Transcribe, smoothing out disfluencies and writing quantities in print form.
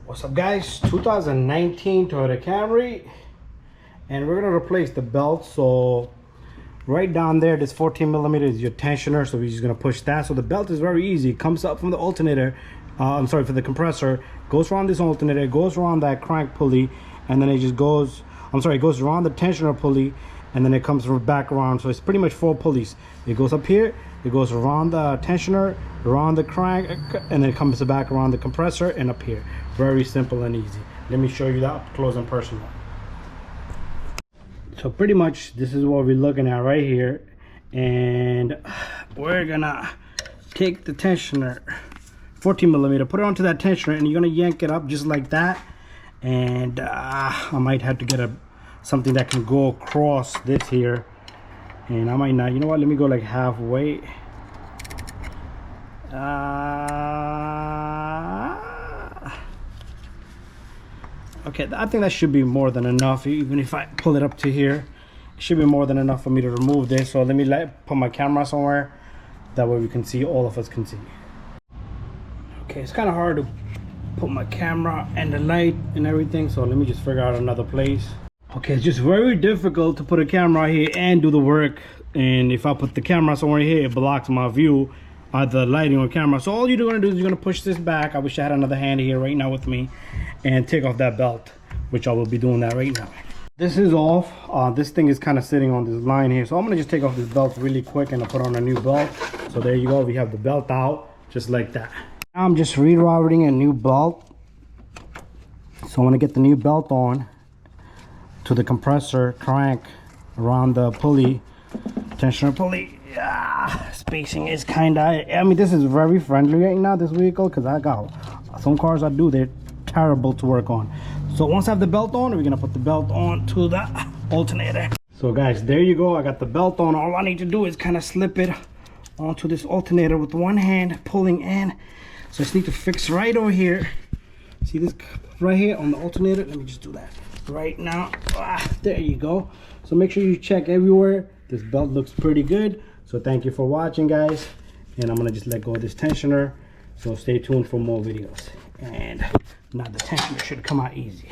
What's up, guys? 2019 Toyota Camry, and we're gonna replace the belt. So right down there, this 14 millimeter is your tensioner, so we're just gonna push that. So the belt is very easy. It comes up from the alternator, I'm sorry, for the compressor, goes around this alternator, goes around that crank pulley, and then it just goes, it goes around the tensioner pulley, and then it comes back around. So it's pretty much 4 pulleys. It goes up here, it goes around the tensioner, around the crank, and then it comes back around the compressor and up here. Very simple and easy. Let me show you that up close and personal. So pretty much this is what we're looking at right here, and we're gonna take the tensioner, 14 millimeter, put it onto that tensioner, and you're gonna yank it up just like that. And I might have to get something that can go across this here, and I might not, you know what, let me go like halfway. Okay, I think that should be more than enough. Even if I pull it up to here, it should be more than enough for me to remove this. So let me put my camera somewhere, that way we can see, all of us can see. Okay, it's kind of hard to put my camera and the light and everything, so let me just figure out another place. Okay, it's just very difficult to put a camera here and do the work, and if I put the camera somewhere here, it blocks my view, either lighting or camera. So all you're gonna do is you're gonna push this back. I wish I had another hand here right now with me, and take off that belt, which I will be doing that right now. This is off. This thing is kind of sitting on this line here, so I'm gonna just take off this belt really quick and I'll put on a new belt. So there you go, we have the belt out just like that. Now I'm just rerouting a new belt. So I want to get the new belt on to the compressor crank around the pulley, tensioner pulley. Yeah, spacing is kind of, I mean, this is very friendly right now, this vehicle, because I got some cars I do, they're terrible to work on. So once I have the belt on, we're gonna put the belt on to the alternator. So guys, there you go, I got the belt on. All I need to do is kind of slip it onto this alternator with one hand, pulling in. So I just need to fix right over here. See this right here on the alternator? Let me just do that right now. There you go. So make sure you check everywhere. This belt looks pretty good. So thank you for watching, guys, and I'm gonna just let go of this tensioner. So stay tuned for more videos, and now the tensioner should come out easy.